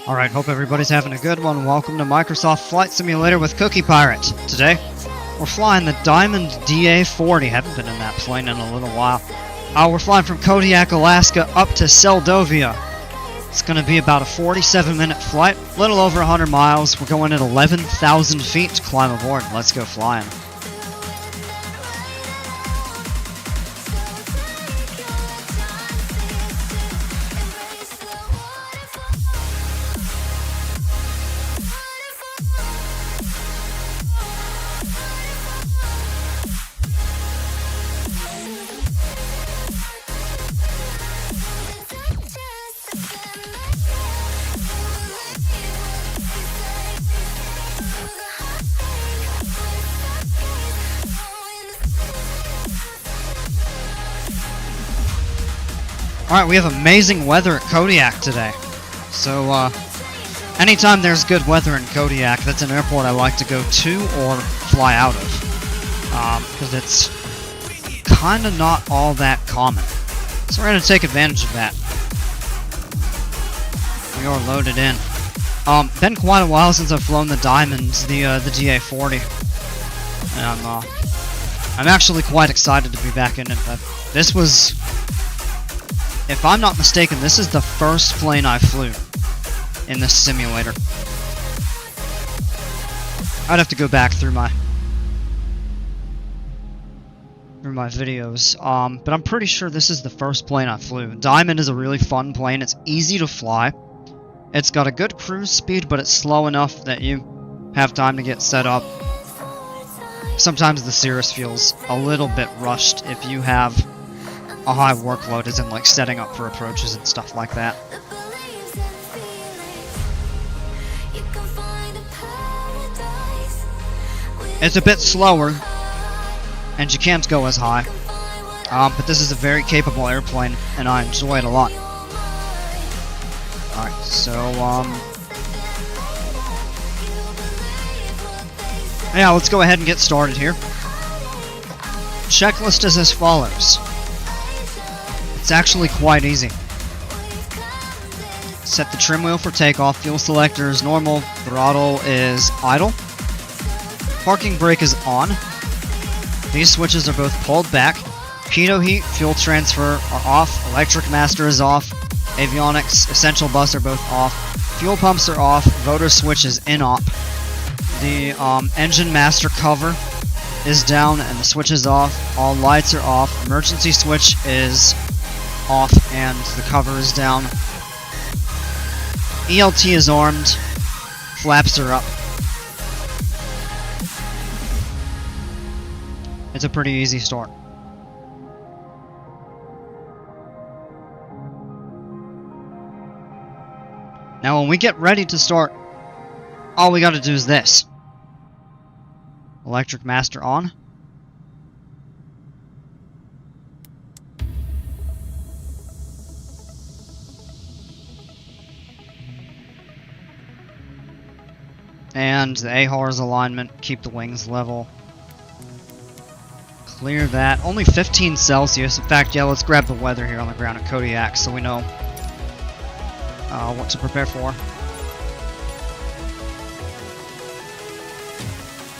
Alright, hope everybody's having a good one. Welcome to Microsoft Flight Simulator with Cookie Pirate. Today, we're flying the Diamond DA40. Haven't been in that plane in a little while. We're flying from Kodiak, Alaska up to Seldovia. It's going to be about a 47-minute flight, a little over 100 miles. We're going at 11,000 feet to climb aboard. Let's go flying. Alright, we have amazing weather at Kodiak today. So, anytime there's good weather in Kodiak, that's an airport I like to go to or fly out of. Because it's kind of not all that common. So we're going to take advantage of that. We are loaded in. Been quite a while since I've flown the Diamonds, the DA40. And I'm actually quite excited to be back in it. This was... If I'm not mistaken, this is the first plane I flew in this simulator. I'd have to go back through my videos, but I'm pretty sure this is the first plane I flew. Diamond is a really fun plane. It's easy to fly. It's got a good cruise speed, but it's slow enough that you have time to get set up. Sometimes the Cirrus feels a little bit rushed if you have a high workload, as in like setting up for approaches and stuff like that. It's a bit slower, and you can't go as high, but this is a very capable airplane, and I enjoy it a lot. Alright, so, yeah, let's go ahead and get started here. Checklist is as follows. It's actually quite easy. Set the trim wheel for takeoff, fuel selector is normal, throttle is idle. Parking brake is on. These switches are both pulled back. Pitot heat, fuel transfer are off, electric master is off, avionics, essential bus are both off, fuel pumps are off, rotor switch is in op. The engine master cover is down and the switch is off, all lights are off, emergency switch is off and the cover is down. ELT is armed, flaps are up. It's a pretty easy start. Now when we get ready to start, all we gotta do is this. Electric master on. And the AHRS alignment, keep the wings level. Clear that. Only 15 Celsius. In fact, yeah, let's grab the weather here on the ground at Kodiak so we know what to prepare for.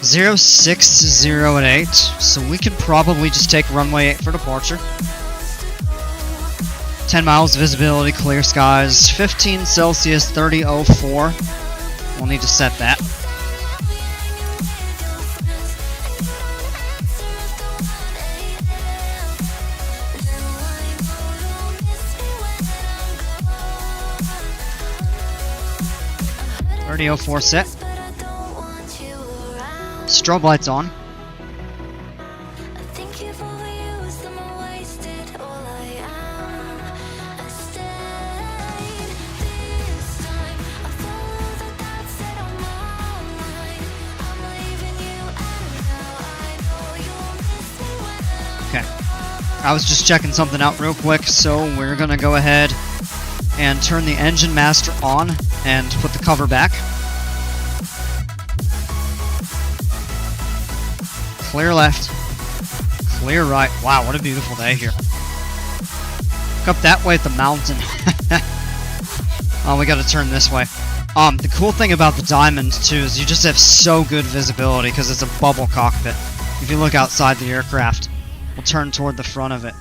060 at 8, so we could probably just take runway 8 for departure. 10 miles visibility, clear skies, 15 Celsius, 3004. We'll need to set that. .3004 set. Strobe lights on. Okay. I was just checking something out real quick, so we're gonna go ahead and turn the engine master on and put the cover back. Clear left, clear right. Wow, what a beautiful day here. Look up that way at the mountain. Oh, we gotta turn this way. The cool thing about the Diamond, too, is you just have so good visibility because it's a bubble cockpit. If you look outside the aircraft, we'll turn toward the front of it.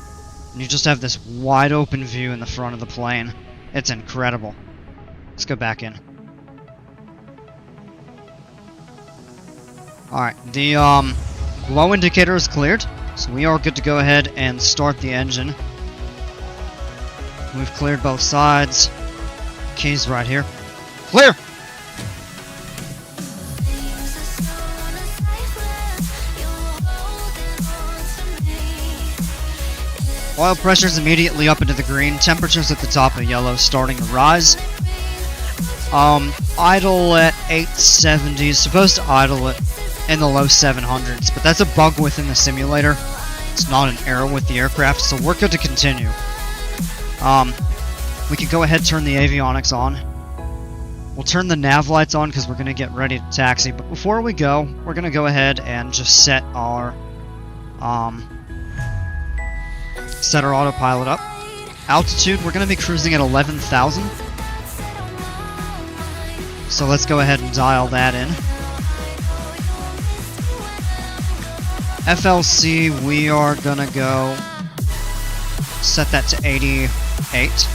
And you just have this wide open view in the front of the plane. It's incredible. Let's go back in. Alright, the glow indicator is cleared, so we are good to go ahead and start the engine. We've cleared both sides. Keys right here. Clear! Oil pressure is immediately up into the green. Temperatures at the top of yellow starting to rise. Idle at 870. Supposed to idle it in the low 700s, but that's a bug within the simulator. It's not an error with the aircraft, so we're good to continue. We can go ahead and turn the avionics on. We'll turn the nav lights on because we're going to get ready to taxi, but before we go, we're going to go ahead and just set our autopilot up. Altitude, we're going to be cruising at 11,000. So let's go ahead and dial that in. FLC, we are going to go set that to 88.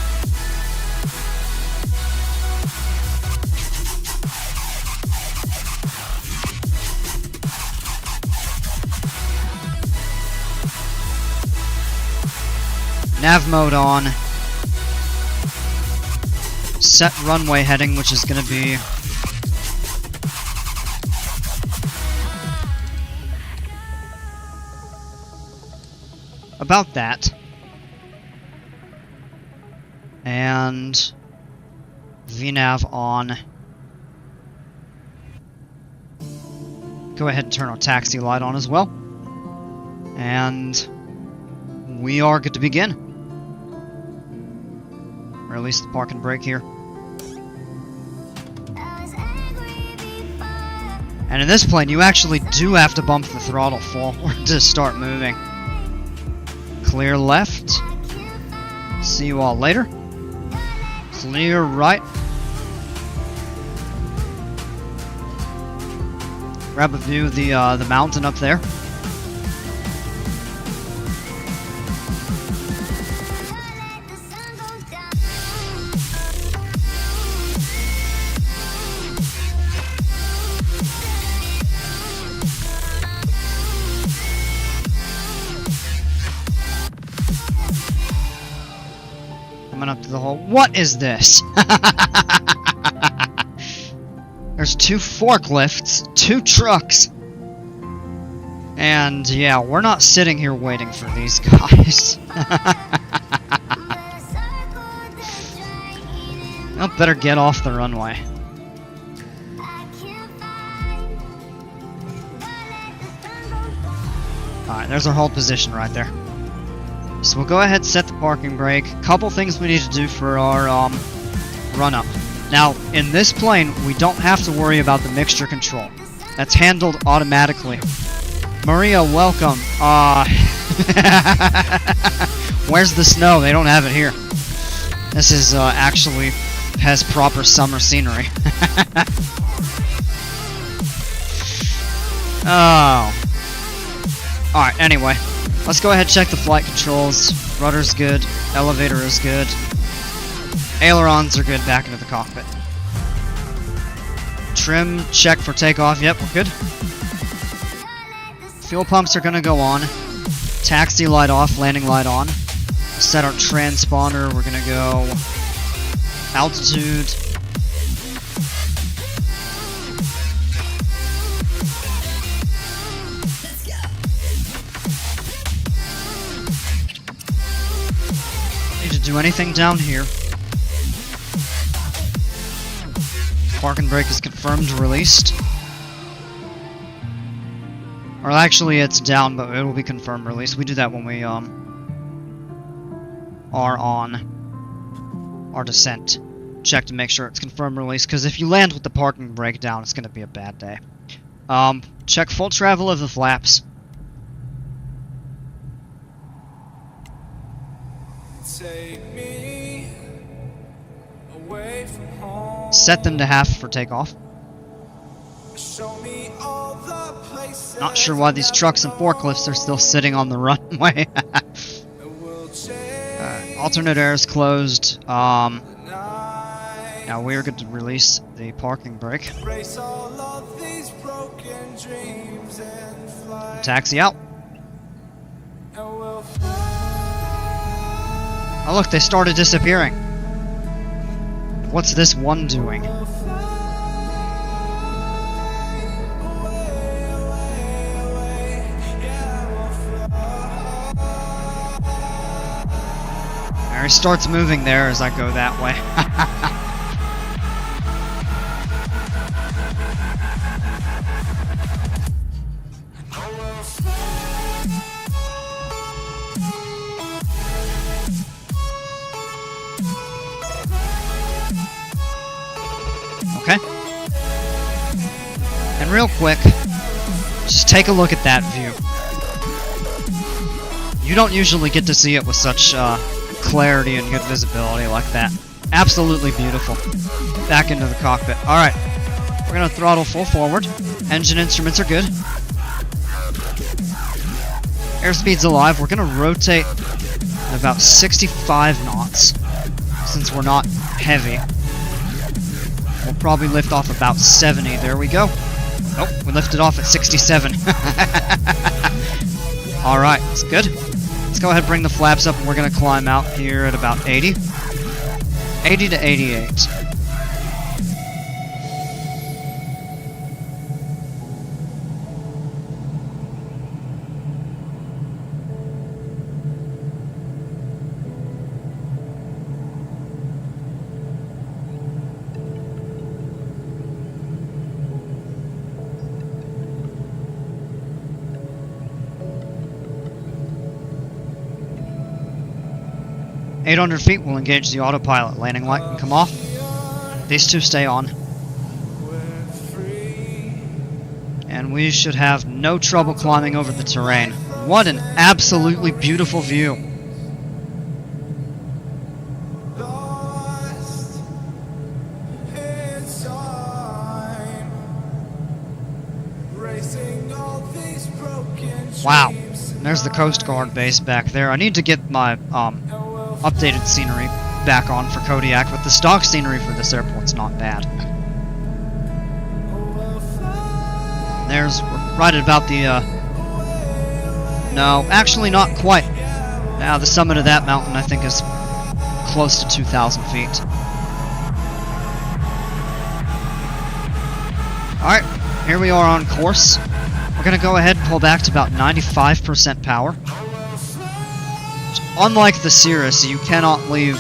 Nav mode on. Set runway heading, which is going to be about that. And VNav on. Go ahead and turn our taxi light on as well. And we are good to begin. Release the park and brake here. And in this plane, you actually do have to bump the throttle forward to start moving. Clear left. See you all later. Clear right. Grab a view of the mountain up there. Up to the hole. What is this? There's 2 forklifts, 2 trucks, and yeah, we're not sitting here waiting for these guys. I'll better get off the runway. Alright, there's our hold position right there. So we'll go ahead and set the parking brake. Couple things we need to do for our run-up. Now, in this plane, we don't have to worry about the mixture control. That's handled automatically. Maria, welcome. Where's the snow? They don't have it here. This is actually has proper summer scenery. Oh. Alright, anyway. Let's go ahead and check the flight controls. Rudder's good. Elevator is good. Ailerons are good back into the cockpit. Trim, check for takeoff. Yep, we're good. Fuel pumps are going to go on. Taxi light off, landing light on. Set our transponder. We're going to go altitude. Do anything down here. Park and brake is confirmed released. Or actually it's down, but it will be confirmed released. We do that when we are on our descent. Check to make sure it's confirmed release, because if you land with the parking brake down, it's going to be a bad day. Check full travel of the flaps. Take me away Set them to half for takeoff. Not sure why these trucks and forklifts are still sitting on the runway. Alternate air is closed. Now we're good to release the parking brake. Taxi out. Oh look, they started disappearing. What's this one doing? He starts moving there as I go that way. Okay. And real quick, just take a look at that view. You don't usually get to see it with such clarity and good visibility like that. Absolutely beautiful. Back into the cockpit. Alright. We're going to throttle full forward. Engine instruments are good. Airspeed's alive. We're going to rotate at about 65 knots. Since we're not heavy. We'll probably lift off about 70. There we go. Oh, we lifted off at 67. Alright, it's good. Let's go ahead and bring the flaps up, and we're going to climb out here at about 80. 80 to 88. "800 feet, we'll engage the autopilot. Landing light can come off. These two stay on. And we should have no trouble climbing over the terrain. What an absolutely beautiful view. Wow. And there's the Coast Guard base back there. I need to get my updated scenery back on for Kodiak, but the stock scenery for this airport's not bad. We're right at about the, no, actually not quite. Now, the summit of that mountain, I think, is close to 2,000 feet. Alright, here we are on course. We're going to go ahead and pull back to about 95% power. Unlike the Cirrus, you cannot leave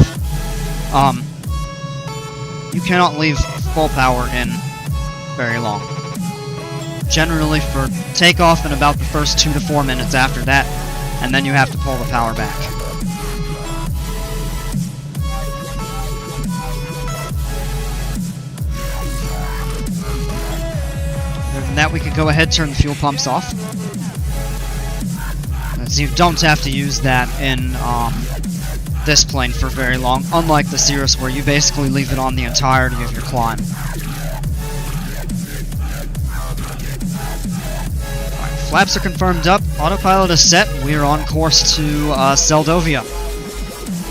full power in very long. Generally for takeoff in about the first 2 to 4 minutes after that, and then you have to pull the power back. Other than that, we could go ahead and turn the fuel pumps off. So you don't have to use that in this plane for very long, unlike the Cirrus, where you basically leave it on the entirety of your climb. Alright, flaps are confirmed up, autopilot is set, we are on course to Seldovia.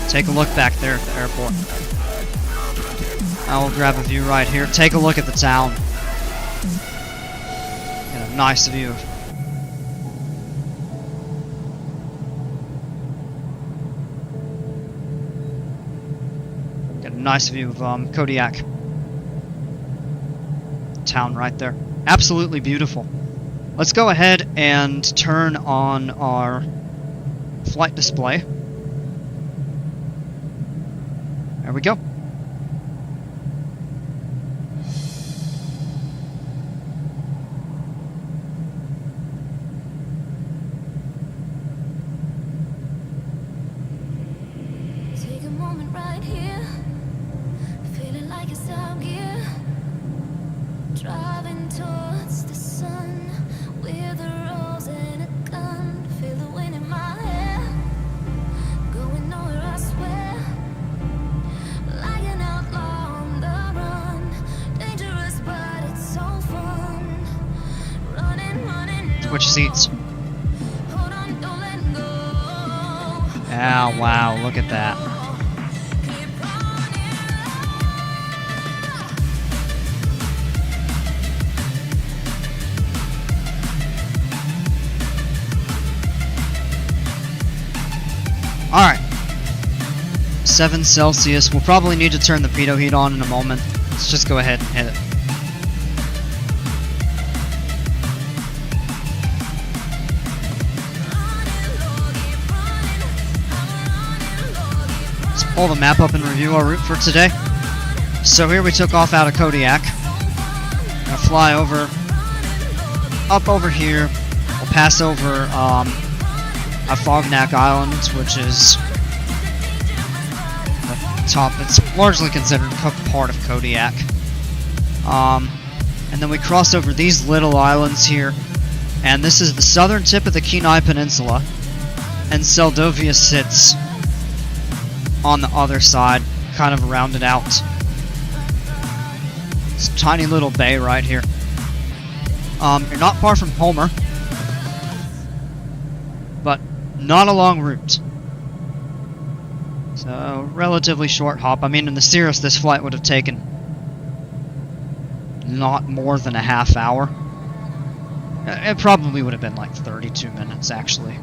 Take a look back there at the airport. I will grab a view right here. Take a look at the town. Get a nice view of nice view of Kodiak. Town right there. Absolutely beautiful. Let's go ahead and turn on our flight display. There we go. Take a moment right here. Feeling like it's out gear, driving towards the sun with a rose and a gun. Feel the wind in my hair, going nowhere I swear. switch seats. Ah, wow, look at that. Alright. 7 Celsius. We'll probably need to turn the pitot heat on in a moment. Let's just go ahead and hit it. Let's pull the map up and review our route for today. So here we took off out of Kodiak. Gonna fly over, up over here. We'll pass over Fognak Island, which is the top. It's largely considered part of Kodiak. And then we cross over these little islands here, and this is the southern tip of the Kenai Peninsula, and Seldovia sits on the other side, kind of rounded out. It's a tiny little bay right here. You're not far from Homer, but not a long route. So, relatively short hop. I mean, in the Cirrus, this flight would have taken not more than a half hour. It probably would have been like 32 minutes, actually,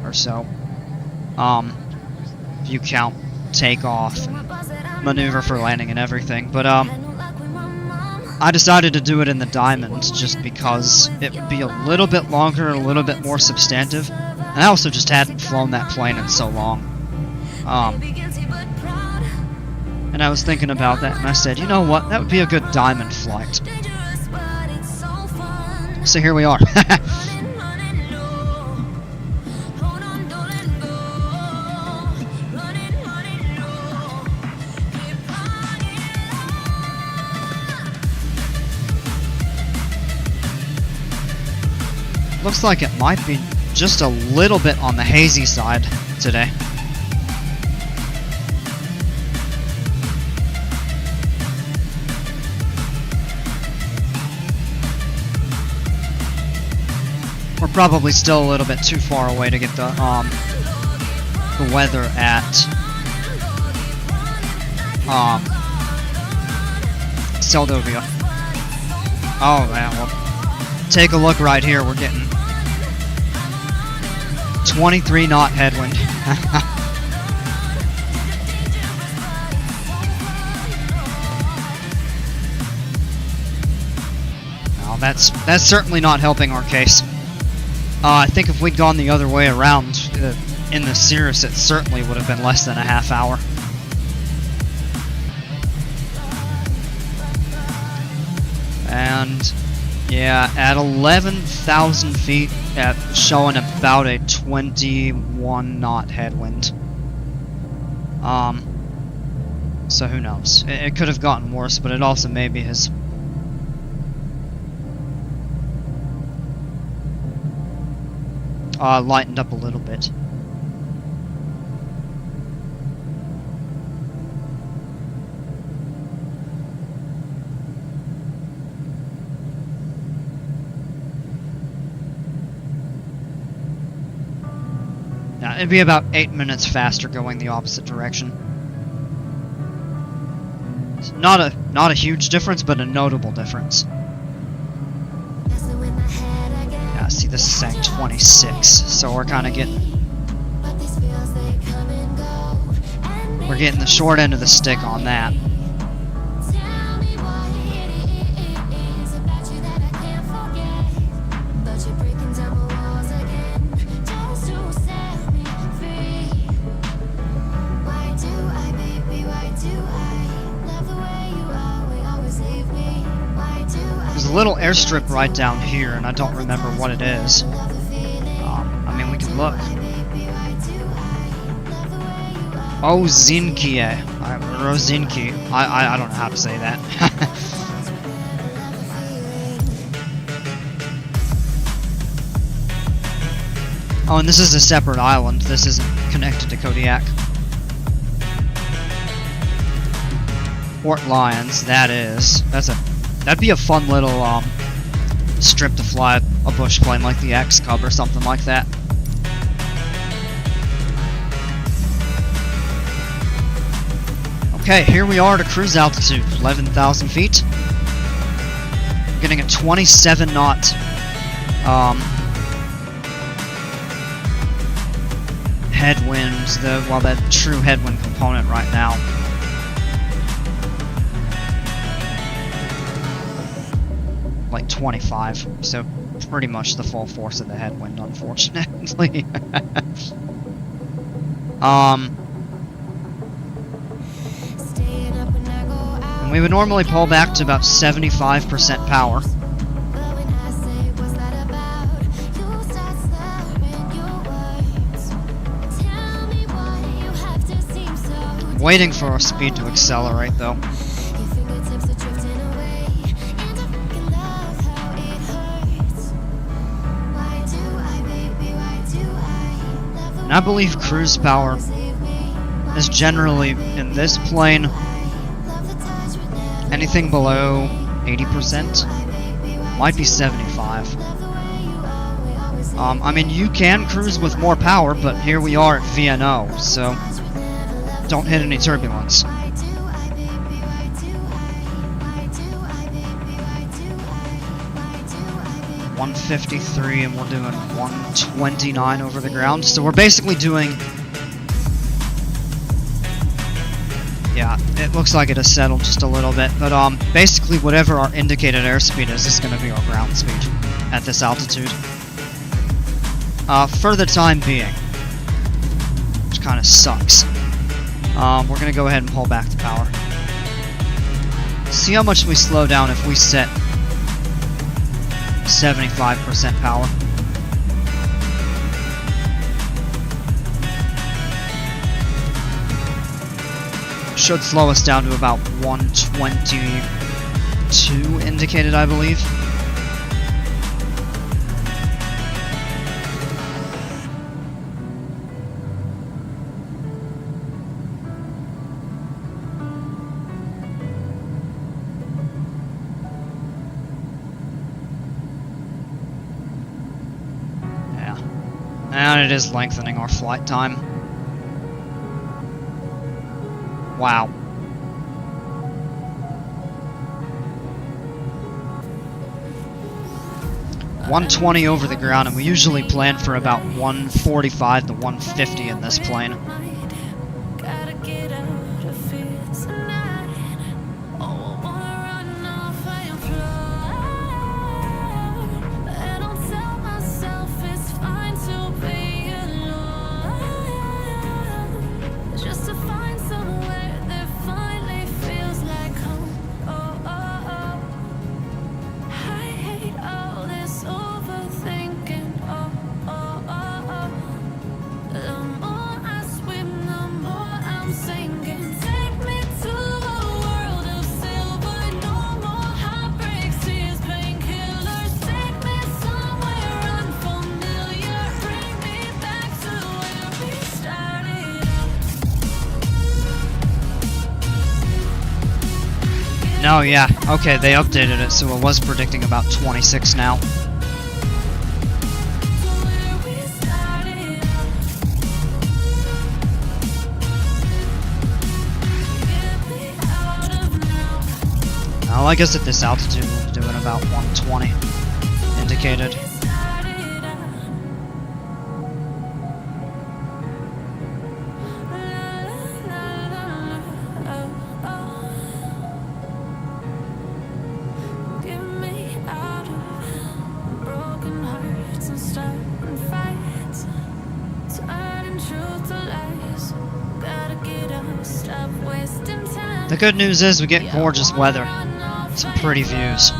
or so. If you count takeoff and maneuver for landing and everything. But, I decided to do it in the Diamond just because it would be a little bit longer, a little bit more substantive. And I also just hadn't flown that plane in so long. And I was thinking about that, and I said, you know what, that would be a good Diamond flight. So here we are. Looks like it might be just a little bit on the hazy side today. We're probably still a little bit too far away to get the weather at Seldovia. Oh man, well, take a look right here. We're getting 23 knot headwind. Well, that's certainly not helping our case. I think if we'd gone the other way around in the Cirrus, it certainly would have been less than a half hour. And yeah, at 11,000 feet, showing about a 21 knot headwind. So who knows? It could have gotten worse, but it also maybe has. Lightened up a little bit. Now, it'd be about 8 minutes faster going the opposite direction. It's not a huge difference, but a notable difference. Yeah, see, this is saying 26, so we're kind of getting the short end of the stick on that. There's a little airstrip right down here, and I don't remember what it is. I mean, we can look. Ozinkie. Rozinki. I don't know how to say that. Oh, and this is a separate island. This isn't connected to Kodiak. Port Lions, that is. That'd be a fun little strip to fly a bush plane like the X-Cub or something like that. Okay, here we are at a cruise altitude, 11,000 feet. Getting a 27 knot headwind, that true headwind component right now. Like 25, so pretty much the full force of the headwind, unfortunately. And we would normally pull back to about 75% power. Waiting for our speed to accelerate though. And I believe cruise power is generally, in this plane, anything below 80%, might be 75. I mean, you can cruise with more power, but here we are at VNO, so don't hit any turbulence. 153 and we're doing 129 over the ground. So we're basically doing... Yeah, it looks like it has settled just a little bit, but basically whatever our indicated airspeed is going to be our ground speed at this altitude. For the time being. Which kind of sucks. We're going to go ahead and pull back the power. See how much we slow down if we set 75% power. Should slow us down to about 122 indicated, I believe. And it is lengthening our flight time. Wow. $120 over the ground, and we usually plan for about 145 to 150 in this plane. Oh yeah, okay, they updated it, so it was predicting about 26 now. Well, I guess at this altitude we'll be doing about 120 indicated. The good news is we get gorgeous weather. Some pretty views.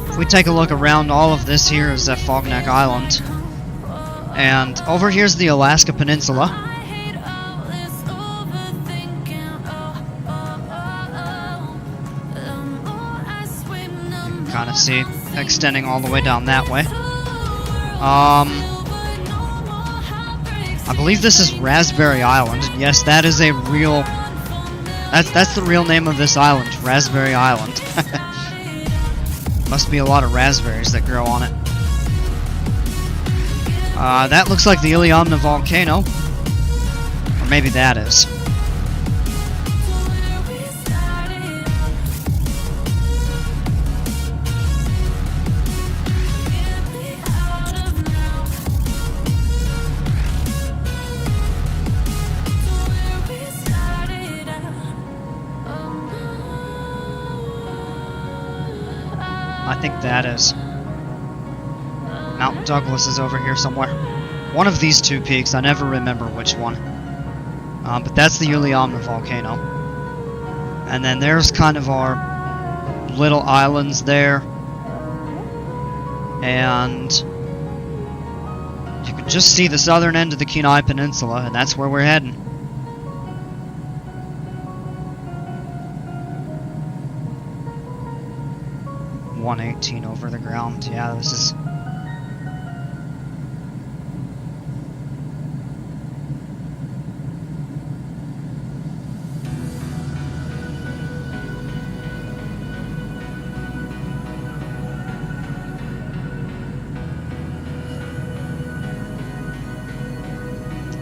If we take a look around, all of this here is Fogneck Island. And over here's the Alaska Peninsula. You can kind of see extending all the way down that way. I believe this is Raspberry Island. Yes, that is a real... That's the real name of this island, Raspberry Island. Must be a lot of raspberries that grow on it. That looks like the Iliamna volcano. Or maybe that is. I think that is. Mount Douglas is over here somewhere. One of these two peaks, I never remember which one. But that's the Iliamna volcano. And then there's kind of our little islands there. And you can just see the southern end of the Kenai Peninsula, and that's where we're heading. .118 over the ground. Yeah, this is...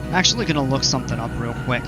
I'm actually gonna look something up real quick.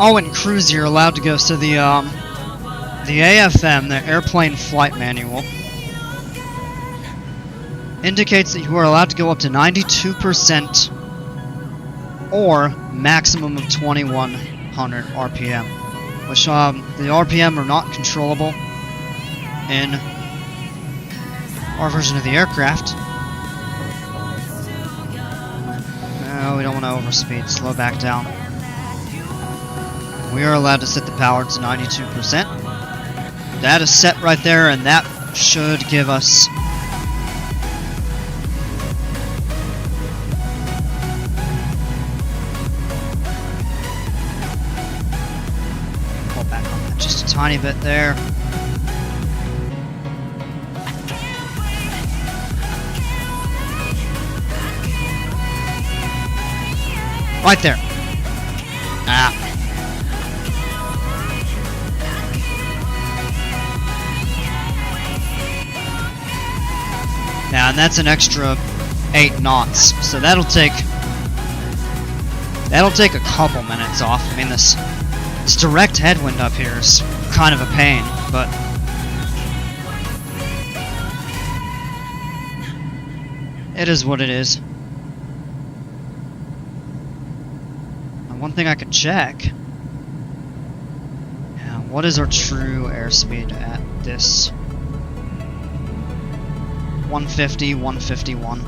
Oh, and crews, you're allowed to go. So the AFM, the Airplane Flight Manual, indicates that you are allowed to go up to 92% or maximum of 2100 RPM, which the RPM are not controllable in our version of the aircraft. No, we don't want to overspeed. Slow back down. We are allowed to set the power to 92%. That is set right there, and that should give us pull back on that just a tiny bit there. Right there. Ah. Yeah, and that's an extra 8 knots, so that'll take a couple minutes off. I mean, this direct headwind up here is kind of a pain, but it is what it is. And one thing I could check, what is our true airspeed at this? 150, 151.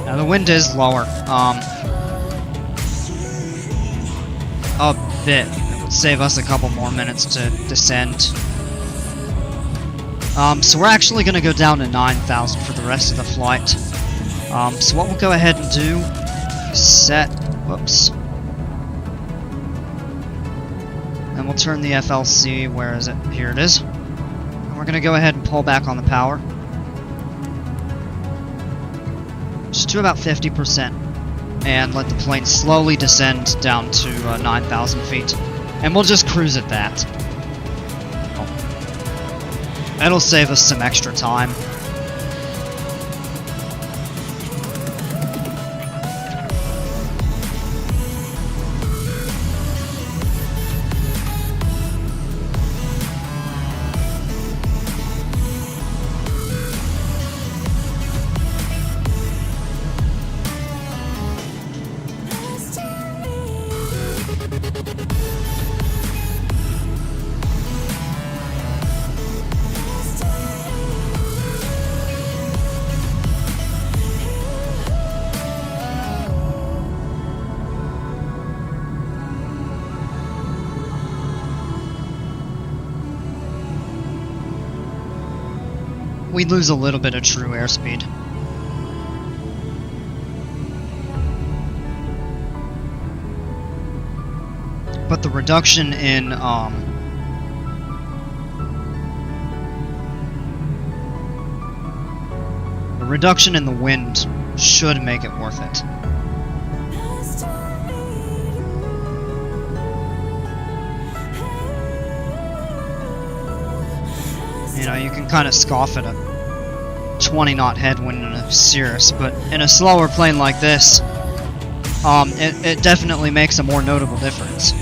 Now the wind is lower, a bit. It would save us a couple more minutes to descend. So we're actually going to go down to 9,000 for the rest of the flight. So what we'll go ahead and do is set, whoops. And we'll turn the FLC, where is it? Here it is. And we're going to go ahead and pull back on the power. Just to about 50%. And let the plane slowly descend down to 9,000 feet. And we'll just cruise at that. It'll save us some extra time. We lose a little bit of true airspeed. But the reduction in the wind should make it worth it. You know, you can kind of scoff at a 20-knot headwind in a Cirrus, but in a slower plane like this, it definitely makes a more notable difference.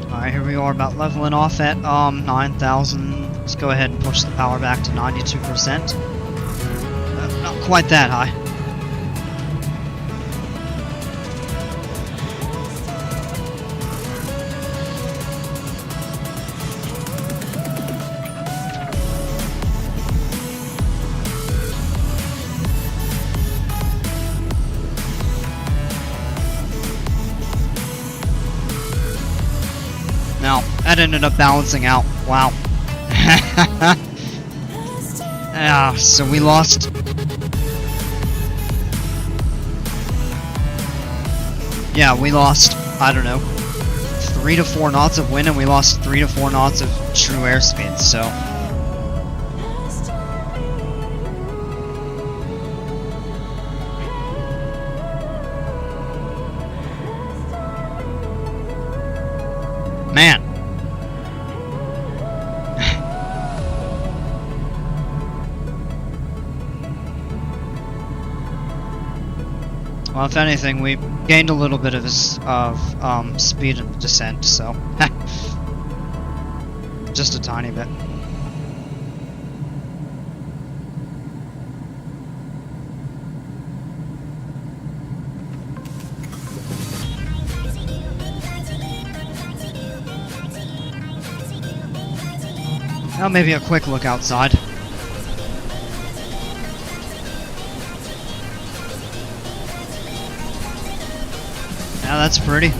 Alright, here we are about leveling off at 9,000. Let's go ahead and push the power back to 92%. Not quite that high. Now, that ended up balancing out. Wow. Yeah, so we lost... Yeah, we lost, I don't know, 3 to 4 knots of wind, and we lost 3 to 4 knots of true airspeed, so... Man. Well, if anything, we gained a little bit of speed in the descent, so just a tiny bit. Now maybe a quick look outside. Yeah, that's pretty.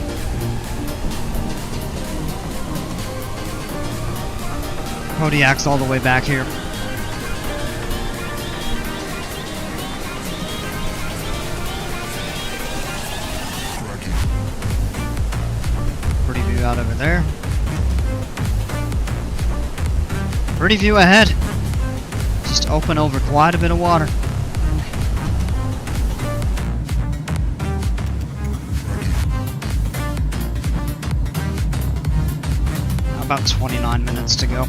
Kodiak's all the way back here. Pretty view out over there. Pretty view ahead. Just open over quite a bit of water. About 29 minutes to go.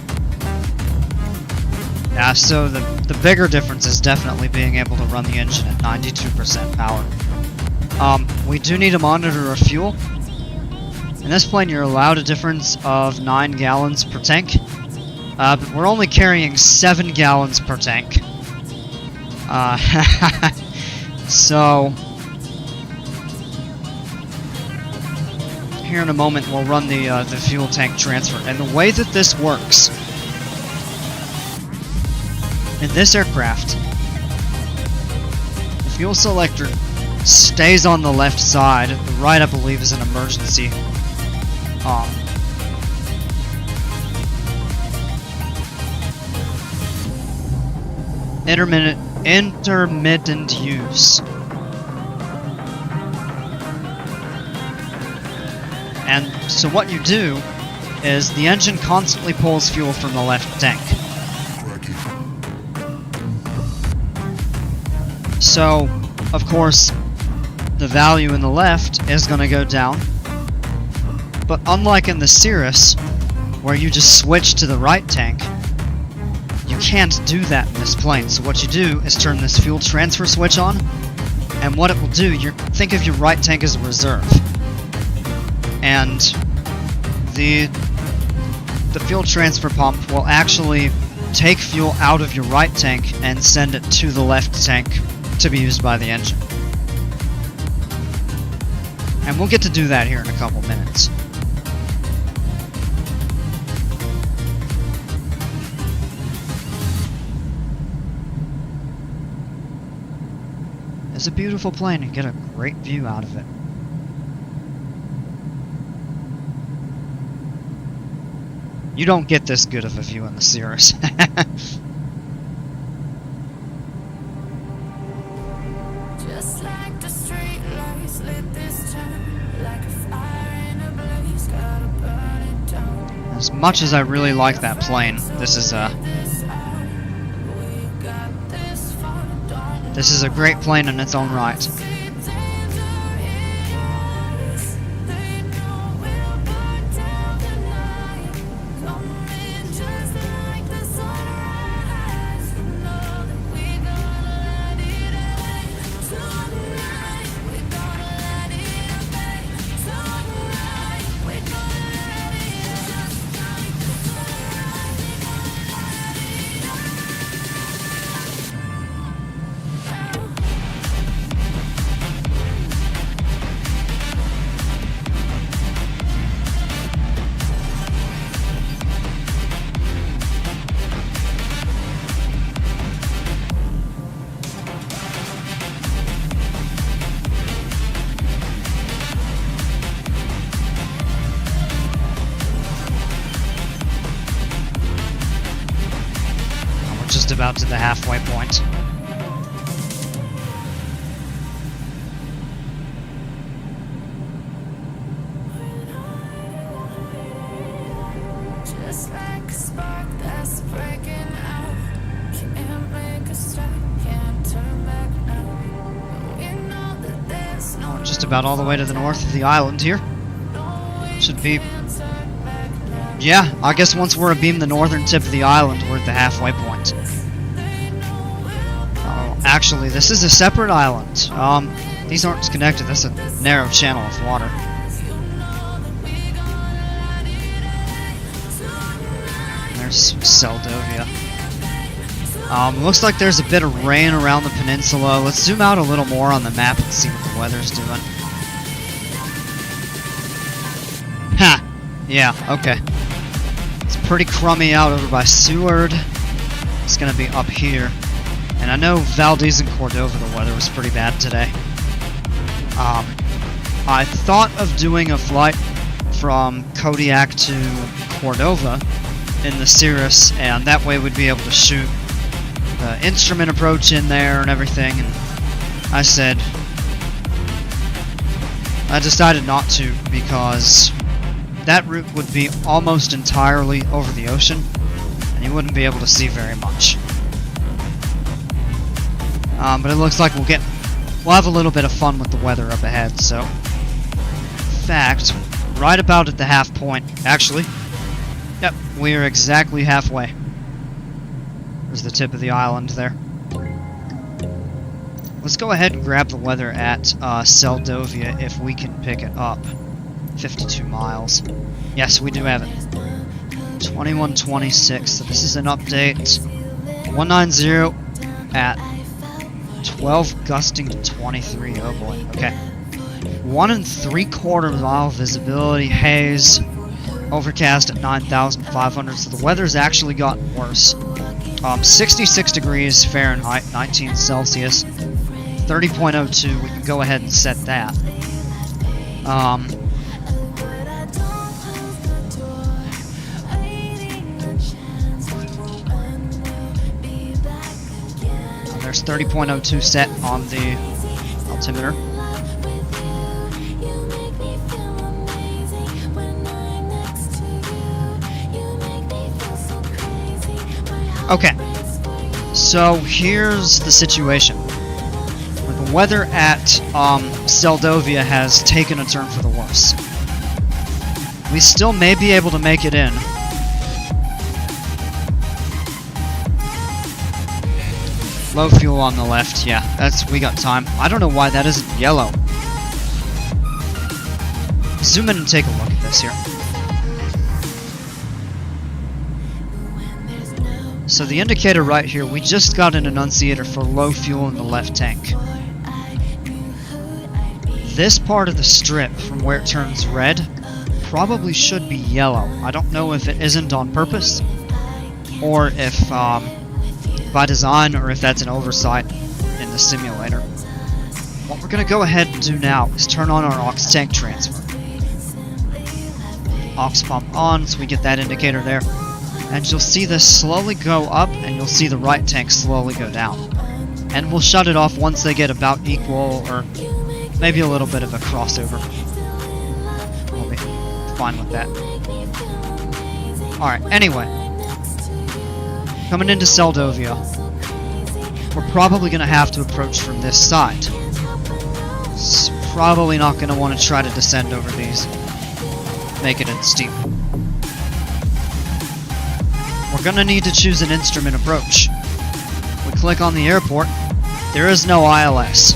Yeah, so the bigger difference is definitely being able to run the engine at 92% power. We do need to monitor our fuel. In this plane, you're allowed a difference of 9 gallons per tank. But we're only carrying 7 gallons per tank. So here in a moment we'll run the fuel tank transfer. And the way that this works in this aircraft, the fuel selector stays on the left side. The right, I believe, is an emergency. Intermittent use. And so what you do is the engine constantly pulls fuel from the left tank. So, of course, the value in the left is going to go down. But unlike in the Cirrus, where you just switch to the right tank, you can't do that in this plane. So what you do is turn this fuel transfer switch on, and what it will do, think of your right tank as a reserve. And the fuel transfer pump will actually take fuel out of your right tank and send it to the left tank to be used by the engine. And we'll get to do that here in a couple minutes. It's a beautiful plane and get a great view out of it. You don't get this good of a view in the Cirrus. Just like the street lights lit this town, like a fire in a blaze, gotta burn it down. As much as I really like that plane, this is a great plane in its own right. Just about to the halfway point. Just like a spark that's breaking out, can't make a stop, can't turn back now. We know that there's no Just about all the way to the north of the island here. Should be. Yeah, I guess once we're abeam the northern tip of the island, we're at the halfway point. Oh, actually, this is a separate island. These aren't connected. That's a narrow channel of water. There's Seldovia. Looks like there's a bit of rain around the peninsula. Let's zoom out a little more on the map and see what the weather's doing. Ha! Yeah, okay. It's pretty crummy out over by Seward. It's gonna be up here. And I know Valdez and Cordova, the weather was pretty bad today. I thought of doing a flight from Kodiak to Cordova in the Cirrus, and that way we'd be able to shoot the instrument approach in there and everything, and I decided not to because that route would be almost entirely over the ocean, and you wouldn't be able to see very much. But it looks like we'll have a little bit of fun with the weather up ahead, so. In fact, right about at the half point, actually. Yep, we are exactly halfway. There's the tip of the island there. Let's go ahead and grab the weather at Seldovia if we can pick it up. 52 miles. Yes, we do have it. 2126. So this is an update. 190 at 12 gusting to 23. Oh boy. Okay. 1 3/4 mile visibility, haze, overcast at 9,500. So the weather's actually gotten worse. 66 degrees Fahrenheit, 19 Celsius, 30.02. We can go ahead and set that. There's 30.02 set on the altimeter. Okay, so here's the situation. The weather at Seldovia has taken a turn for the worse. We still may be able to make it in. Low fuel on the left, yeah, we got time. I don't know why that isn't yellow. Zoom in and take a look at this here. So the indicator right here, we just got an annunciator for low fuel in the left tank. This part of the strip, from where it turns red, probably should be yellow. I don't know if it isn't on purpose, or if by design, or if that's an oversight in the simulator. What we're going to go ahead and do now is turn on our aux tank transfer. Aux pump on, so we get that indicator there. And you'll see this slowly go up, and you'll see the right tank slowly go down. And we'll shut it off once they get about equal, or maybe a little bit of a crossover. We'll be fine with that. Alright, anyway. Coming into Seldovia, we're probably going to have to approach from this side. It's probably not going to want to try to descend over these. Make it steep. We're going to need to choose an instrument approach. We click on the airport. There is no ILS.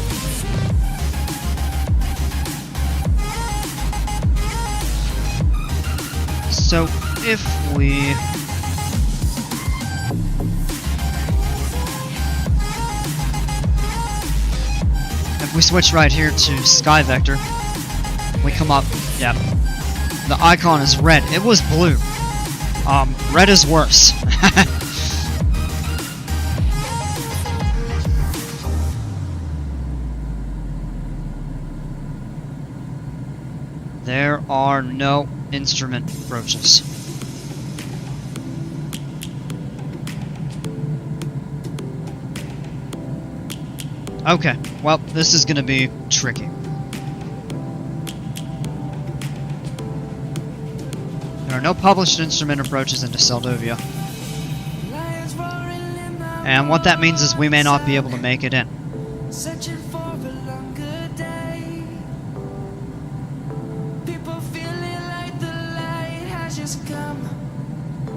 So if we switch right here to Sky Vector, we come up, yeah, the icon is red. It was blue. Red is worse. There are no instrument approaches. Okay, well, this is gonna be tricky. There are no published instrument approaches into Seldovia. And what that means is we may not be able to make it in.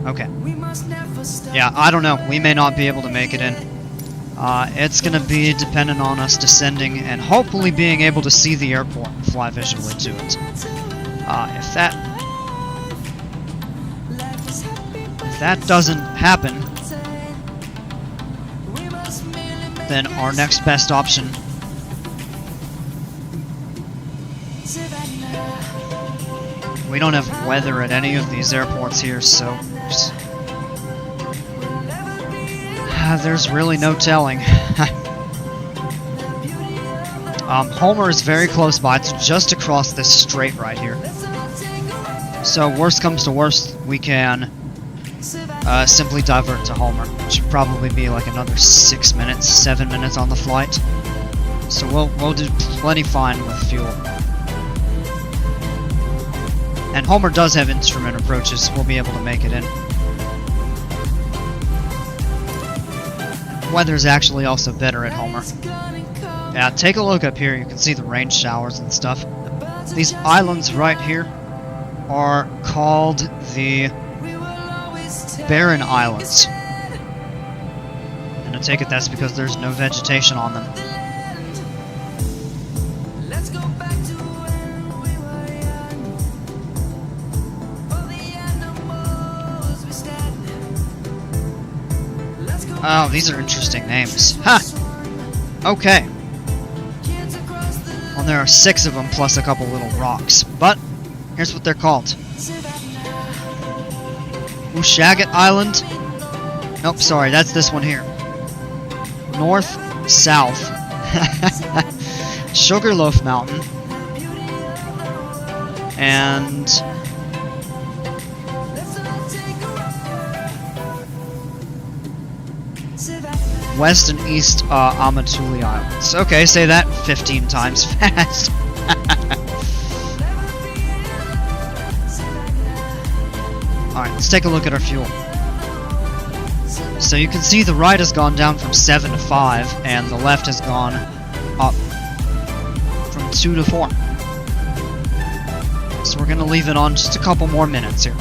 Okay. Yeah, I don't know. We may not be able to make it in. It's going to be dependent on us descending and hopefully being able to see the airport and fly visually to it. If that doesn't happen, then our next best option we don't have weather at any of these airports here, so there's really no telling. Homer is very close by. It's just across this strait right here. So worst comes to worst, we can simply divert to Homer, which should probably be like another 6 minutes, 7 minutes on the flight. So we'll do plenty fine with fuel. And Homer does have instrument approaches. We'll be able to make it in. Weather's actually also better at Homer. Yeah, take a look up here. You can see the rain showers and stuff. These islands right here are called the Barren Islands. And I take it that's because there's no vegetation on them. Oh, these are interesting names. Ha! Okay. Well, there are 6 of them plus a couple little rocks. But, here's what they're called. Ushagat Island. Nope, sorry, that's this one here. North, South. Sugarloaf Mountain. And... West and East Amatuli Islands. Okay, say that 15 times fast. Alright, let's take a look at our fuel. So you can see the right has gone down from 7 to 5, and the left has gone up from 2 to 4. So we're going to leave it on just a couple more minutes here.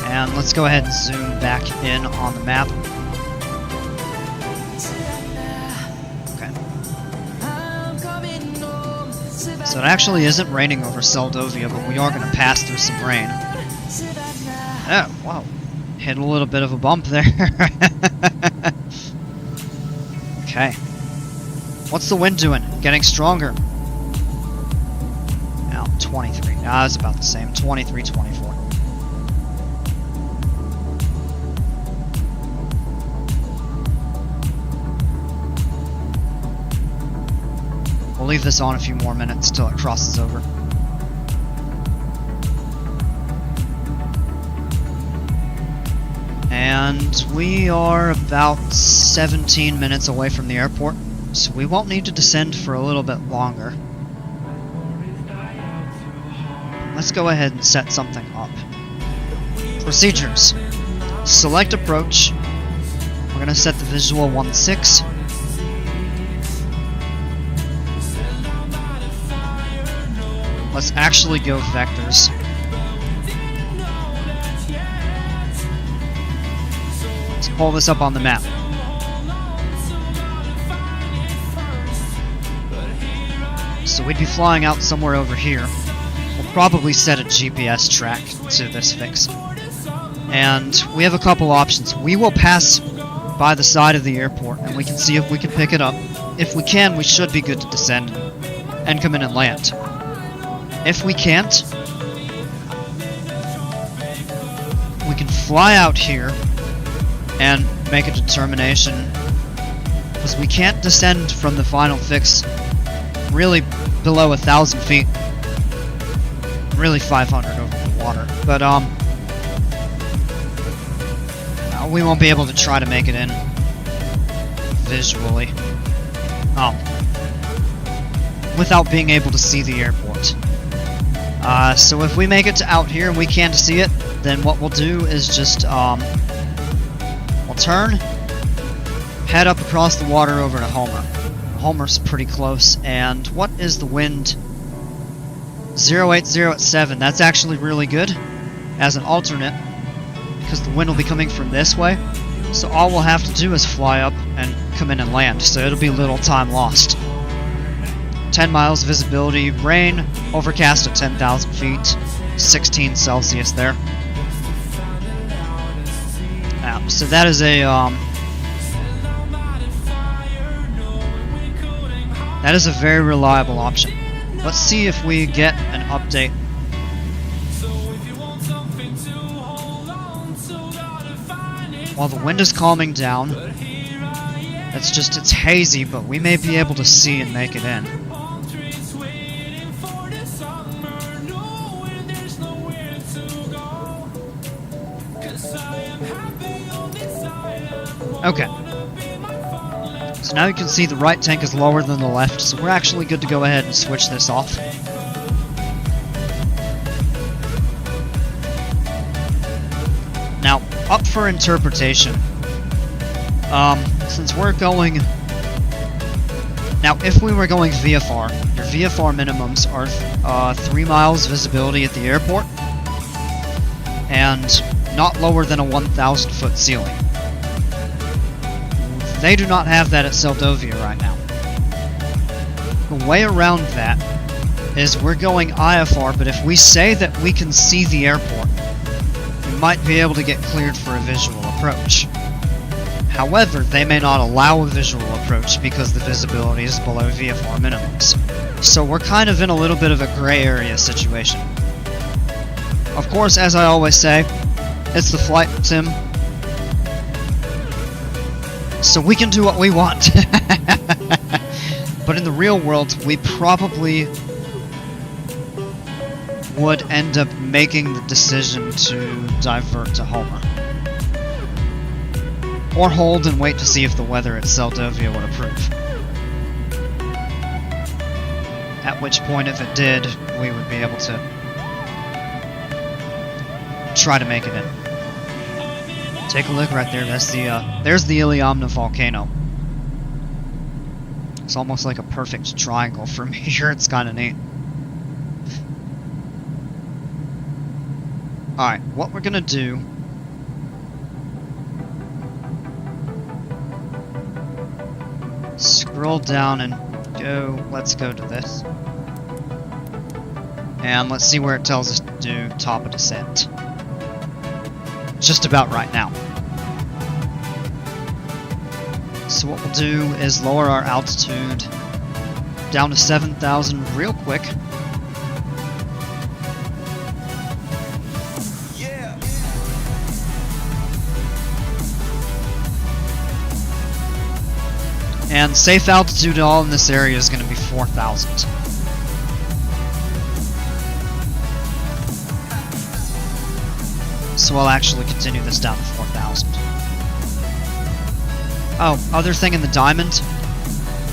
And let's go ahead and zoom back in on the map. Okay. So it actually isn't raining over Seldovia, but we are going to pass through some rain. Oh, wow. Hit a little bit of a bump there. Okay. What's the wind doing? Getting stronger. Now, 23. Ah, it's about the same. 23, 24. We'll leave this on a few more minutes till it crosses over. And we are about 17 minutes away from the airport, so we won't need to descend for a little bit longer. Let's go ahead and set something up. Procedures. Select approach. We're going to set the visual 1.6. Let's actually go vectors. Let's pull this up on the map. So we'd be flying out somewhere over here. We'll probably set a GPS track to this fix. And we have a couple options. We will pass by the side of the airport and we can see if we can pick it up. If we can, we should be good to descend and come in and land. If we can't, we can fly out here and make a determination, because we can't descend from the final fix really below 1,000 feet, really 500 over the water, but we won't be able to try to make it in visually without being able to see the airport. So if we make it to out here and we can't see it, then what we'll do is just, we'll turn, head up across the water over to Homer. Homer's pretty close, and what is the wind? 080 at 7, that's actually really good as an alternate, because the wind will be coming from this way, so all we'll have to do is fly up and come in and land, so it'll be little time lost. 10 miles visibility, rain, overcast at 10,000 feet, 16 Celsius there. So that is a very reliable option. Let's see if we get an update. While the wind is calming down, it's hazy, but we may be able to see and make it in. Okay. So now you can see the right tank is lower than the left, so we're actually good to go ahead and switch this off. Now, up for interpretation. Since we're going... Now, if we were going VFR, your VFR minimums are 3 miles visibility at the airport, and not lower than a 1,000 foot ceiling. They do not have that at Seldovia right now. The way around that is we're going IFR, but if we say that we can see the airport, we might be able to get cleared for a visual approach. However, they may not allow a visual approach because the visibility is below VFR minimums. So we're kind of in a little bit of a gray area situation. Of course, as I always say, it's the flight sim, so we can do what we want. But in the real world, we probably would end up making the decision to divert to Homer. Or hold and wait to see if the weather at Seldovia would approve. At which point, if it did, we would be able to try to make it in. Take a look right there. That's there's the Iliamna volcano. It's almost like a perfect triangle from here. It's kind of neat. Alright, what we're gonna do... Scroll down and go... Let's go to this. And let's see where it tells us to do top of descent. Just about right now. So what we'll do is lower our altitude down to 7,000 real quick. Yeah. And safe altitude all in this area is going to be 4,000. So I'll actually continue this down to 4,000. Oh, other thing in the diamond.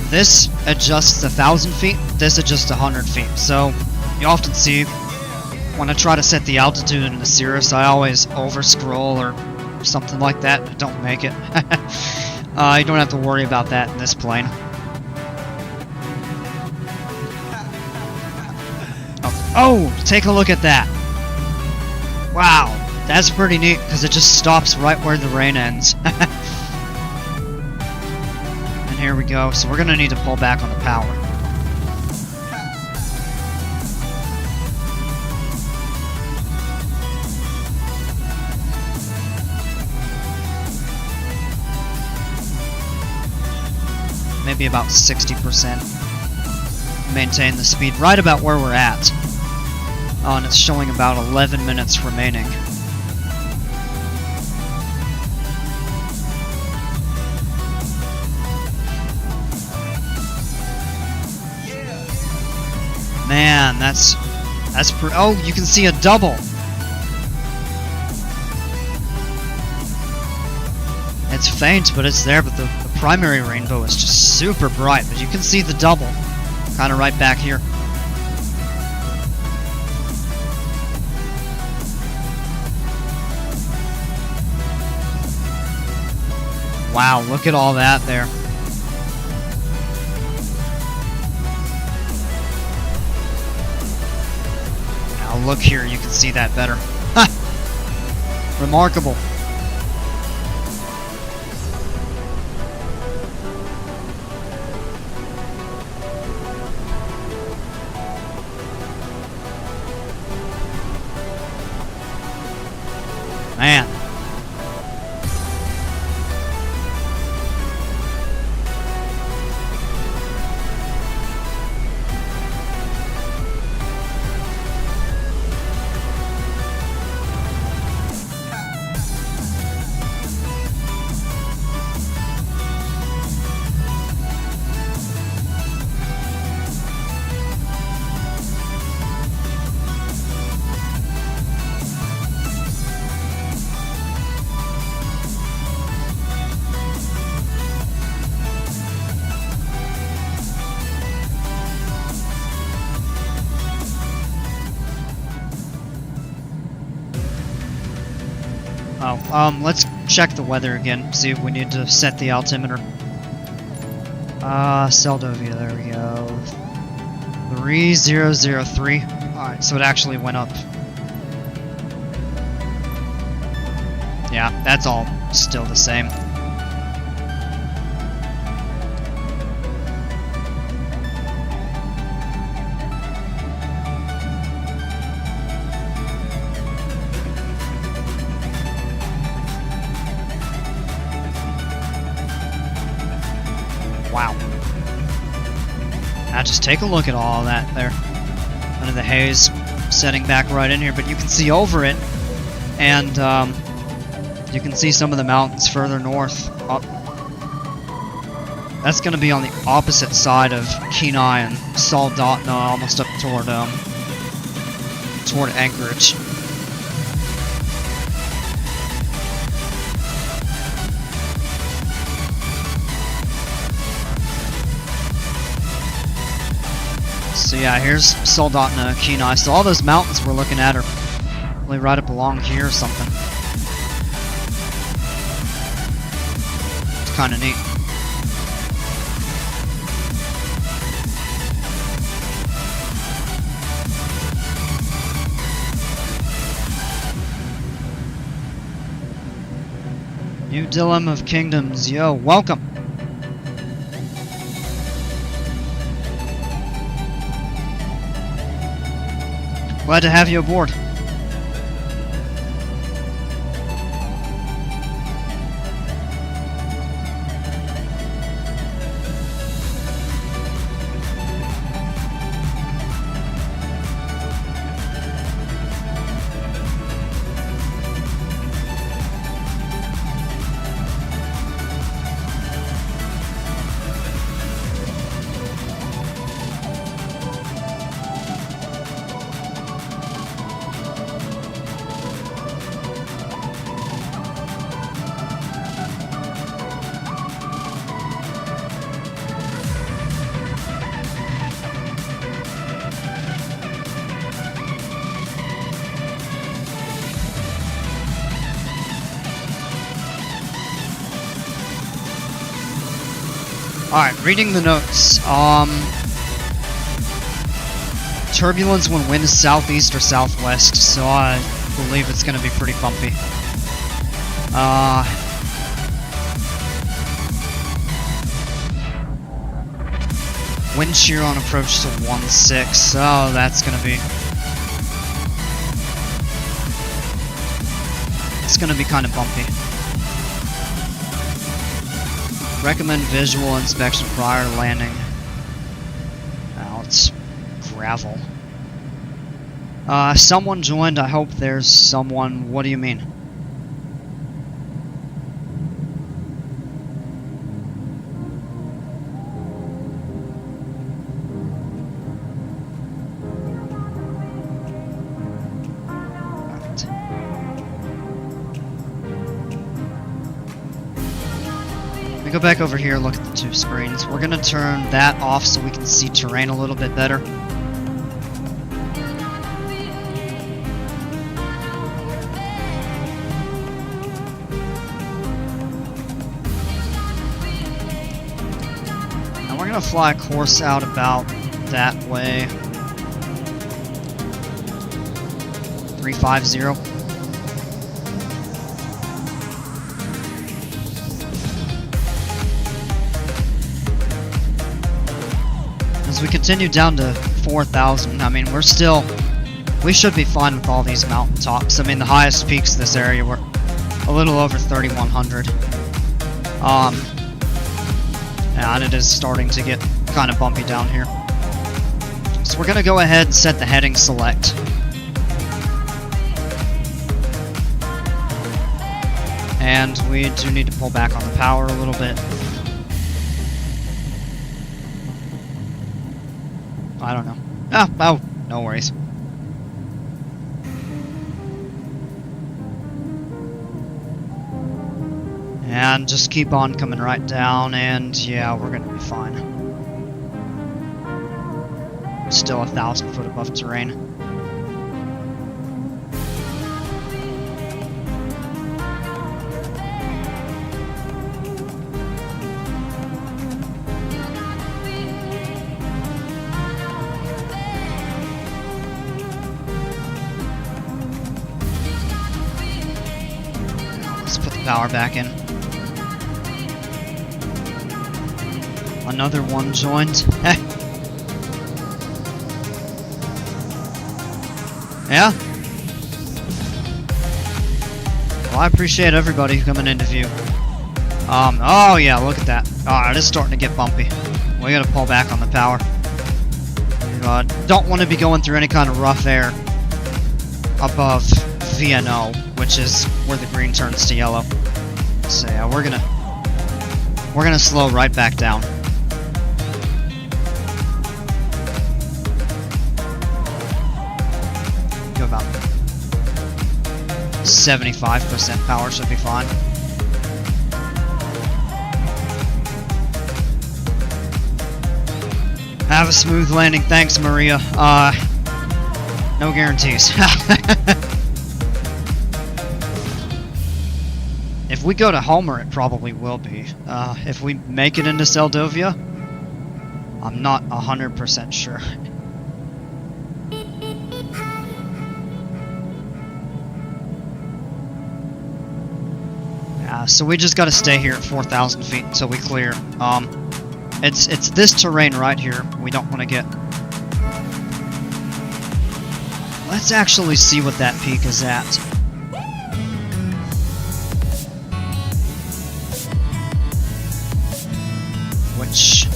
This adjusts 1,000 feet, this adjusts 100 feet. So, you often see, when I try to set the altitude in the Cirrus, I always over-scroll or something like that. I don't make it. You don't have to worry about that in this plane. Oh, take a look at that. Wow. That's pretty neat, because it just stops right where the rain ends. And here we go, so we're going to need to pull back on the power. Maybe about 60%. Maintain the speed right about where we're at. Oh, and it's showing about 11 minutes remaining. Man, that's oh, you can see a double. It's faint, but it's there, but the primary rainbow is just super bright, but you can see the double kind of right back here. Wow, look at all that there. Now look here, you can see that better. Ha! Remarkable. Man. Oh, let's check the weather again, see if we need to set the altimeter. Seldovia, there we go. 3003. Alright, so it actually went up. Yeah, that's all still the same. just take a look at all that there. Under the haze, setting back right in here, but you can see over it, and you can see some of the mountains further north. That's going to be on the opposite side of Kenai and Seldovia, almost up toward Anchorage. So yeah, here's Seldovia, Kenai. So all those mountains we're looking at are really right up along here or something. It's kind of neat. New Dilemma of Kingdoms, yo, welcome! Glad to have you aboard. Alright, reading the notes. Turbulence when wind is southeast or southwest, so I believe it's going to be pretty bumpy. Wind shear on approach to 1.6, oh, that's going to be... It's going to be kind of bumpy. Recommend visual inspection prior to landing. Now it's gravel. Someone joined. I hope there's someone. What do you mean? Go back over here, look at the two screens. We're going to turn that off so we can see terrain a little bit better. Now we're going to fly a course out about that way. 350. As we continue down to 4,000, I mean, we should be fine with all these mountain tops. I mean, the highest peaks of this area were a little over 3,100. And it is starting to get kind of bumpy down here. So we're going to go ahead and set the heading select. And we do need to pull back on the power a little bit. I don't know. Oh, no worries. And just keep on coming right down, and yeah, we're gonna be fine. Still 1,000 foot above terrain. Power back in. Another one joined. Yeah. Well, I appreciate everybody coming into view. Oh yeah, look at that. Oh, it is starting to get bumpy. We gotta pull back on the power. don't want to be going through any kind of rough air above VNO, which is where the green turns to yellow. So yeah, we're gonna slow right back down. Go about 75% power should be fine. Have a smooth landing, thanks Maria. No guarantees. If we go to Homer, it probably will be. If we make it into Seldovia, I'm not 100% sure. So we just gotta stay here at 4,000 feet until we clear. It's this terrain right here. We don't want to get... Let's actually see what that peak is at. Which...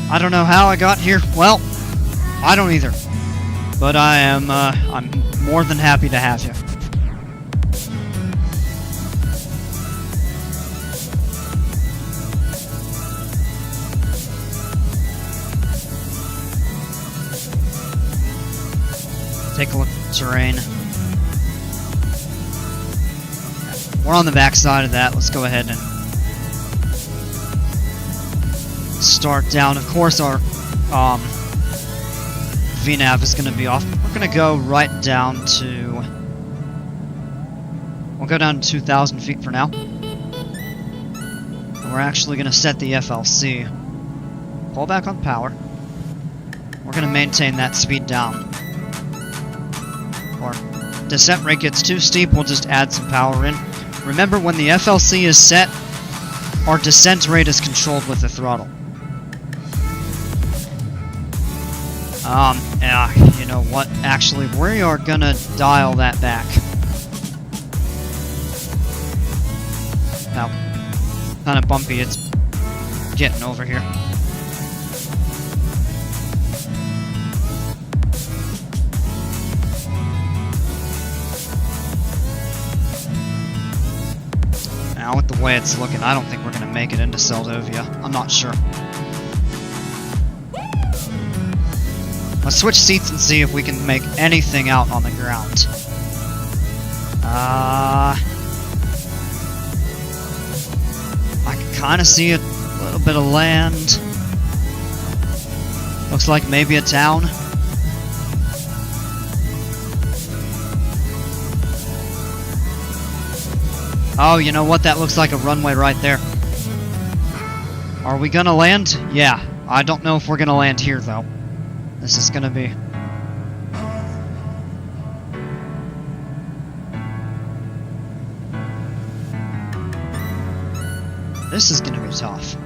I don't know how I got here. Well, I don't either. But I am, I'm more than happy to have you. Take a look at the terrain. We're on the back side of that. Let's go ahead and start down. Of course, our VNAV is going to be off. We're going to go right down to... We'll go down to 2,000 feet for now. And we're actually going to set the FLC. Pull back on power. We're going to maintain that speed down. Or descent rate gets too steep, we'll just add some power in. Remember, when the FLC is set, our descent rate is controlled with the throttle. Yeah, you know what? Actually, we are gonna dial that back. Now, kind of bumpy it's getting over here. Now, with the way it's looking, I don't think we're gonna make it into Seldovia. I'm not sure. Let's switch seats and see if we can make anything out on the ground. I can kind of see a little bit of land. Looks like maybe a town. Oh, you know what? That looks like a runway right there. Are we gonna land? Yeah. I don't know if we're gonna land here, though. This is gonna be... This is gonna be tough.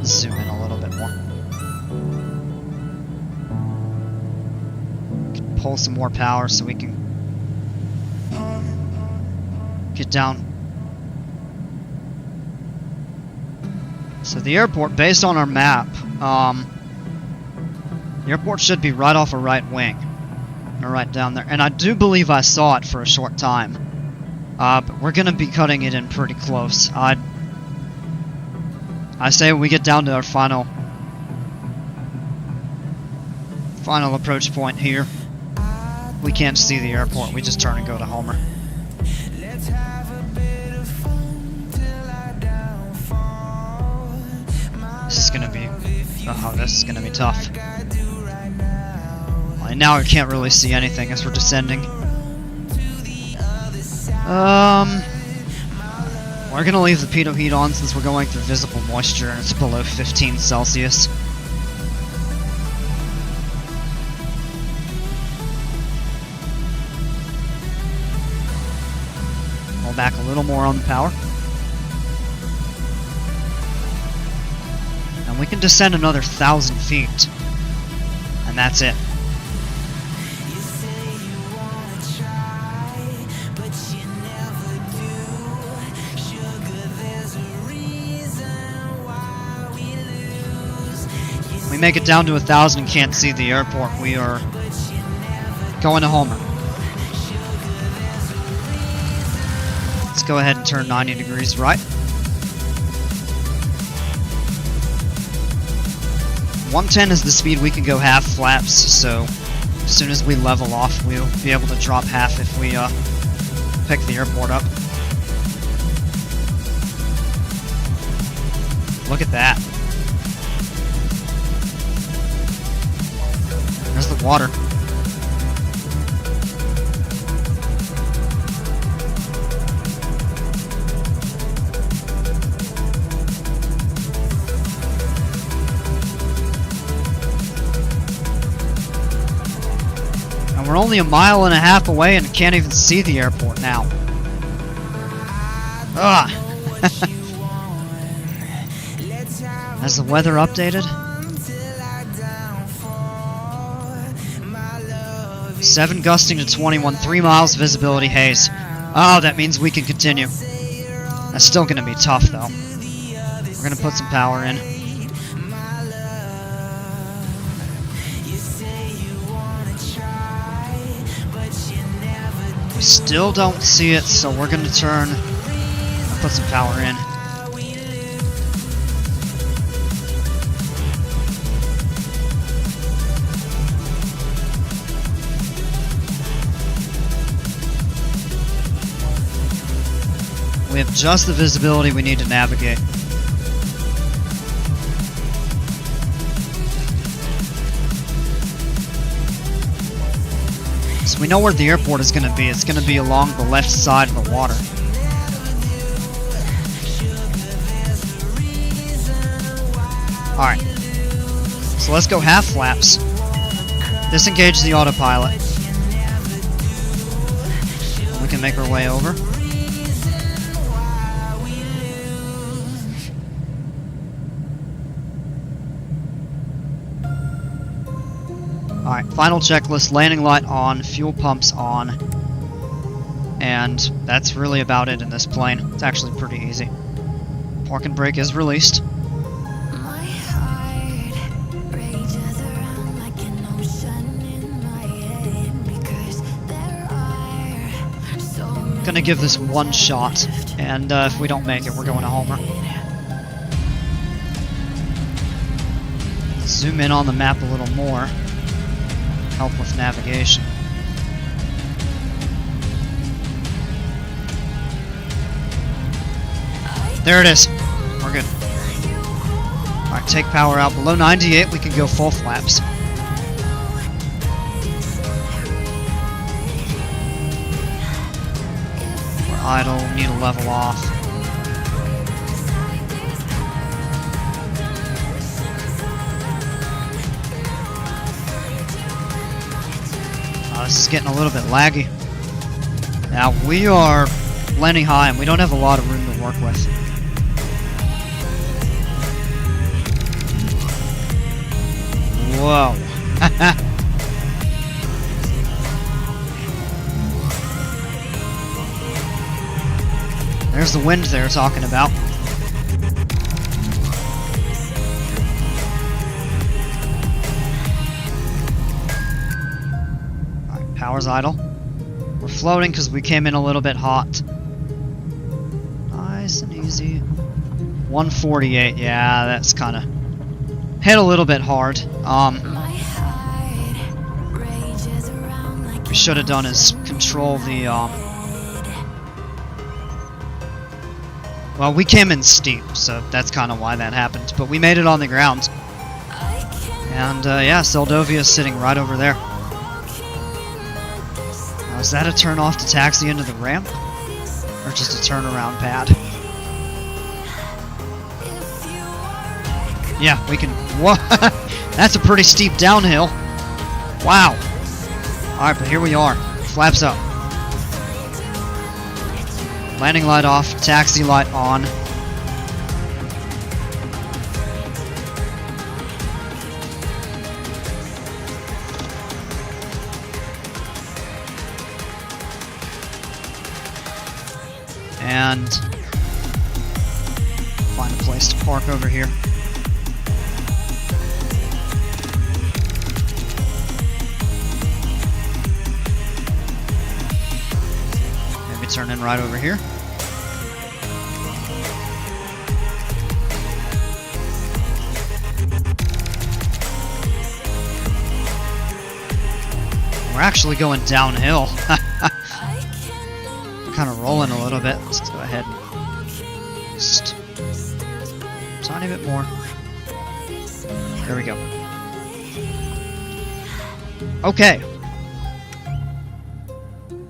Zoom in a little bit more. Pull some more power so we can get down. So the airport, based on our map, the airport should be right off a right wing. Or right down there. And I do believe I saw it for a short time. But we're gonna be cutting it in pretty close. I say we get down to our final approach point here. We can't see the airport, we just turn and go to Homer. This is gonna be... Oh, this is gonna be tough. Well, now I can't really see anything as we're descending. We're gonna leave the pitot heat on since we're going through visible moisture and it's below 15 Celsius. Pull back a little more on the power. And we can descend another 1,000 feet. And that's it. we make it down to 1,000 and can't see the airport, we are going to Homer. Let's go ahead and turn 90 degrees right. 110 is the speed we can go half flaps, so as soon as we level off, we'll be able to drop half if we pick the airport up. Look at that. There's the water. And we're only a mile and a half away and can't even see the airport now. Ugh. Has the weather updated? 7 gusting to 21, 3 miles visibility haze. Oh, that means we can continue. That's still going to be tough, though. We're going to put some power in. We still don't see it, so we're going to turn and put some power in. We have just the visibility we need to navigate. So we know where the airport is going to be. It's going to be along the left side of the water. Alright. So let's go half flaps. Disengage the autopilot. We can make our way over. Alright, final checklist, landing light on, fuel pumps on, and that's really about it in this plane. It's actually pretty easy. Parking brake is released. My heart rages around like an ocean in my head because there are so many. Gonna give this one shot, and if we don't make it, we're going to Homer. Zoom in on the map a little more. Help with navigation. There it is. We're good. Alright, take power out. Below 98, we can go full flaps. We're idle, need to level off. This is getting a little bit laggy. Now, we are landing high and we don't have a lot of room to work with. Whoa. There's the wind they're talking about. Power's idle. We're floating because we came in a little bit hot. Nice and easy. 148, yeah, that's kind of hit a little bit hard. We should have done is control the, well, we came in steep, so that's kind of why that happened. But we made it on the ground. And, yeah, Seldovia is sitting right over there. Is that a turn off to taxi into the ramp? Or just a turnaround pad? Yeah, we can... Whoa! That's a pretty steep downhill. Wow. Alright, but here we are. Flaps up. Landing light off, taxi light on. And find a place to park over here. turn in right over here. We're actually going downhill. Kind of rolling a little bit. Let's go ahead and just a tiny bit more. There we go. Okay.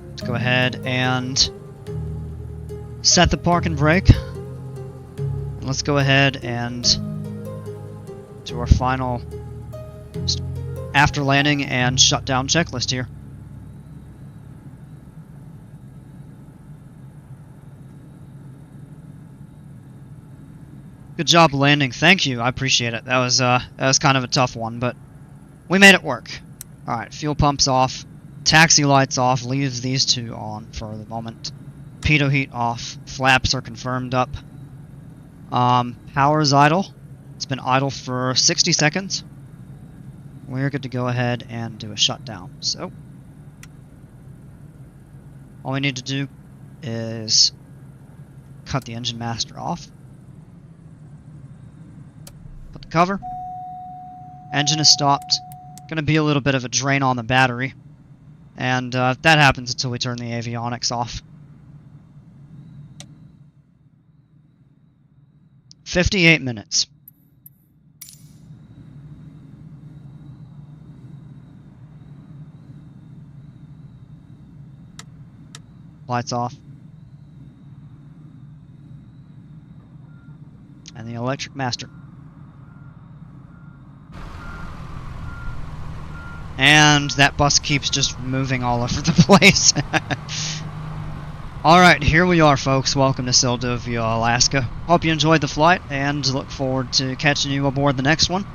Let's go ahead and set the park and brake. Let's go ahead and do our final after landing and shutdown checklist here. Good job landing. Thank you. I appreciate it. That was kind of a tough one, but we made it work. All right, fuel pumps off, taxi lights off. Leaves these two on for the moment. Pitot heat off. Flaps are confirmed up. Power's idle. It's been idle for 60 seconds. We're good to go ahead and do a shutdown. So all we need to do is cut the engine master off. Put the cover. Engine is stopped. Going to be a little bit of a drain on the battery. And that happens until we turn the avionics off. 58 minutes. Lights off. And the electric master. And that bus keeps just moving all over the place. Alright, here we are, folks. Welcome to Seldovia, Alaska. Hope you enjoyed the flight, and look forward to catching you aboard the next one.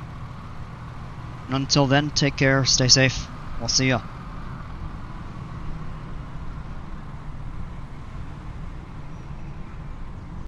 And until then, take care, stay safe. We'll see ya.